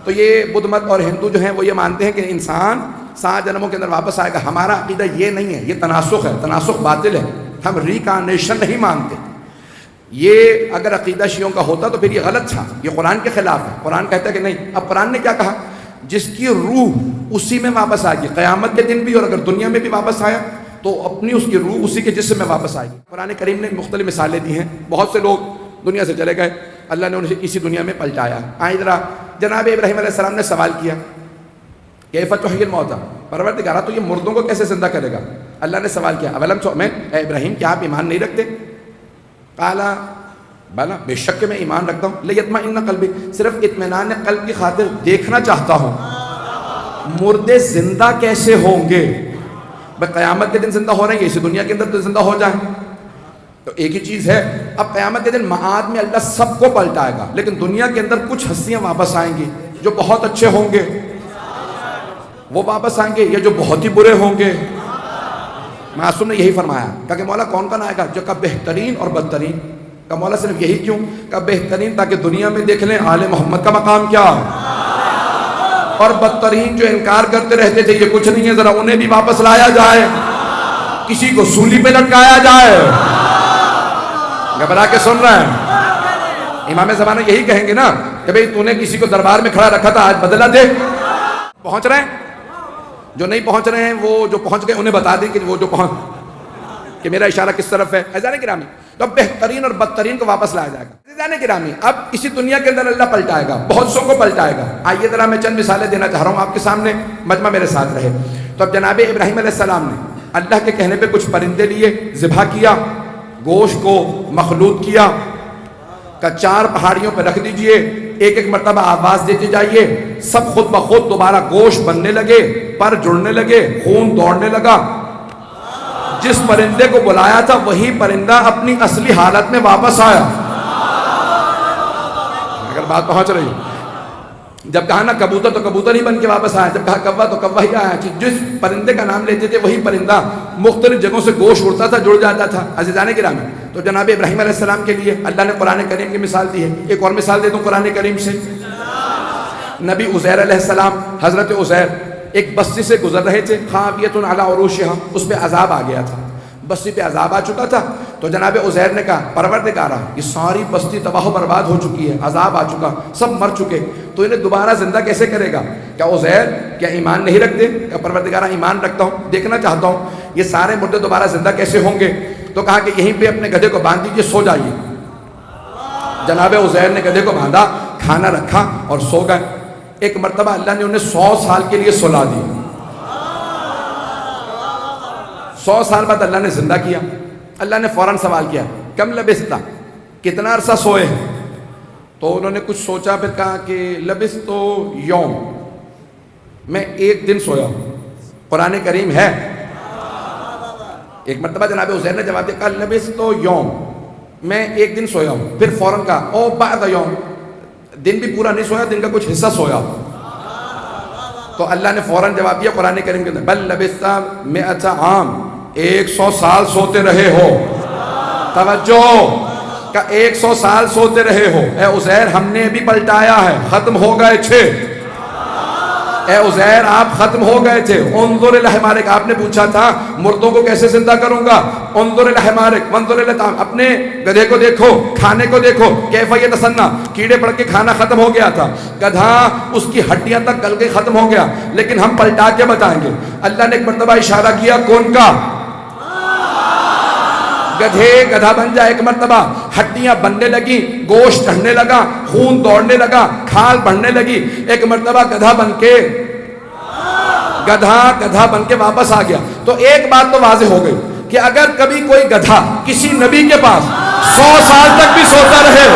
تو یہ بدھ مت اور ہندو جو ہیں وہ یہ مانتے ہیں کہ انسان 7 جنموں کے اندر واپس آئے گا. ہمارا عقیدہ یہ نہیں ہے, یہ تناسخ ہے, تناسخ باطل ہے. ہم ریکارنیشن نہیں مانتے. یہ اگر عقیدہ شیعوں کا ہوتا تو پھر یہ غلط تھا, یہ قرآن کے خلاف ہے. قرآن کہتا ہے کہ نہیں. اب قرآن نے کیا کہا, جس کی روح اسی میں واپس آئے گی قیامت کے دن بھی, اور اگر دنیا میں بھی واپس آیا تو اپنی اس کی روح اسی کے جسم میں واپس آئے گی. قرآن کریم نے مختلف مثالیں دی ہیں. بہت سے لوگ دنیا سے چلے گئے, اللہ نے انہیں اسی دنیا میں پلٹایا. آئیں ذرا, جناب ابراہیم علیہ السلام نے سوال کیا کیف تحیی الموتیٰ, پروردگارا تو یہ مردوں کو کیسے زندہ کرے گا؟ اللہ نے سوال کیا اولم تؤمن, اے ابراہیم کیا آپ ایمان نہیں رکھتے؟ قالا بلا, بے شک کہ میں ایمان رکھتا ہوں. لیطمئن قلبی, صرف اطمینان قلب کی خاطر دیکھنا چاہتا ہوں مردے زندہ کیسے ہوں گے. بھائی قیامت کے دن زندہ ہو رہے ہیں, اسی دنیا کے اندر تو زندہ ہو جائیں. تو ایک ہی چیز ہے, اب قیامت کے دن معاد میں اللہ سب کو پلٹائے گا, لیکن دنیا کے اندر کچھ ہستیاں واپس آئیں گی جو بہت اچھے ہوں گے, وہ واپس آئیں گے, یا جو بہت ہی برے ہوں گے. معصوم نے یہی فرمایا, کہا کہ مولا کون کون آئے گا؟ جو کہ بہترین اور بدترین. کہا مولا صرف یہی کیوں؟ کہا بہترین تاکہ دنیا میں دیکھ لیں آل محمد کا مقام کیا, اور بدترین جو انکار کرتے رہتے تھے یہ کچھ نہیں ہے, ذرا انہیں بھی واپس لایا جائے, کسی کو سولی پہ لٹکایا جائے. گھبرا کے سن رہے ہیں؟ امام زمانہ یہی کہیں گے نا کہ بھئی تو نے کسی کو دربار میں کھڑا رکھا تھا, آج بدلا دے. پہنچ رہے ہیں؟ جو نہیں پہنچ رہے ہیں وہ جو پہنچ گئے انہیں بتا دیں کہ وہ جو کہ میرا اشارہ کس طرف ہے. عزیزان گرامی, تو اب بہترین اور بدترین کو واپس لایا جائے گا. عزیزان گرامی, اب اسی دنیا کے اندر اللہ پلٹائے گا, بہت سو کو پلٹائے گا. آئیے ذرا میں چند مثالیں دینا چاہ رہا ہوں آپ کے سامنے, مجمع میرے ساتھ رہے. تو اب جناب ابراہیم علیہ السلام نے اللہ کے کہنے پہ کچھ پرندے لیے, ذبح کیا, گوشت کو مخلوط کیا, کہ 4 پہاڑیوں پہ رکھ دیجئے, ایک ایک مرتبہ آواز دیتے جائیے, سب خود بخود دوبارہ گوشت بننے لگے, پر جڑنے لگے, خون دوڑنے لگا. جس پرندے کو بلایا تھا وہی پرندہ اپنی اصلی حالت میں واپس آیا. اگر بات پہنچ رہی ہے, جب کہا نا کبوتر تو کبوتر ہی بن کے واپس آیا, جب کہا کوا تو کوا ہی آیا. جس پرندے کا نام لیتے تھے وہی پرندہ مختلف جگہوں سے گوشت اڑتا تھا, جڑ جاتا تھا. عزیزان گرامی, تو جناب ابراہیم علیہ السلام کے لیے اللہ نے قرآن کریم کی مثال دی ہے. ایک اور مثال دے دوں قرآن کریم سے. نبی عزیر علیہ السلام, حضرت عزیر ایک بستی سے گزر رہے تھے, خاویۃ علی عروشہا, اس پہ عذاب آ گیا تھا, بستی پہ عذاب آ چکا تھا. تو جناب عزیر نے کہا پروردگارا یہ ساری بستی تباہ و برباد ہو چکی ہے, عذاب آ چکا, سب مر چکے, تو انہیں دوبارہ زندہ کیسے کرے گا؟ کیا عزیر کیا ایمان نہیں رکھتے؟ کیا پروردگارا ایمان رکھتا ہوں, دیکھنا چاہتا ہوں یہ سارے مردے دوبارہ زندہ کیسے ہوں گے. تو کہا کہ یہیں پہ اپنے گدھے کو باندھ دیجئے, سو جائیے. جناب عزیر نے گدھے کو باندھا, کھانا رکھا اور سو گئے. ایک مرتبہ اللہ نے انہیں 100 سال کے لیے سلا دی. 100 سال بعد اللہ نے زندہ کیا. اللہ نے فوراً سوال کیا کم لبثت, کتنا عرصہ سوئے ہیں؟ تو انہوں نے کچھ سوچا, پھر کہا کہ لبثت یوم, میں 1 دن سویا ہوں. قرآن کریم ہے. ایک مرتبہ جناب عزیر نے جواب دیا, کہا لبثت یوم, میں 1 دن سویا ہوں. پھر فوراً کہا او بعد یوم, دن بھی پورا نہیں سویا, دن کا کچھ حصہ سویا. تو اللہ نے فوراً جواب دیا قرآن کریم کے اندر, بل لبثت 100 عام, 100 سال سوتے رہے ہو. توجہ, کہ 100 سال سوتے رہے ہو. اے عزیر ہم نے بھی پلٹایا ہے, ختم ہو گئے 6. اے عزیر آپ ختم ہو گئے تھے. انظر الی حمارک, آپ نے پوچھا تھا مردوں کو کیسے زندہ کروں گا. انظر الی حمارک وانظر الی طعام, اپنے گدھے کو دیکھو, کھانے کو دیکھو, کیف یتصنع, کیڑے پڑ کے کھانا ختم ہو گیا تھا, گدھا اس کی ہڈیاں تک گل کے ختم ہو گیا, لیکن ہم پلٹا کے بتائیں گے. اللہ نے ایک مرتبہ اشارہ کیا, کون کا؟ گدھے گدھا بن جائے. ایک مرتبہ ہڈیاں بننے لگی, گوشت چڑھنے لگا, خون دوڑنے لگا, کھال بڑھنے لگی. ایک مرتبہ گدھا بن کے واپس آ گیا. تو ایک بات تو واضح ہو گئی کہ اگر کبھی کوئی گدھا کسی نبی کے پاس 100 سال تک بھی سوتا رہے,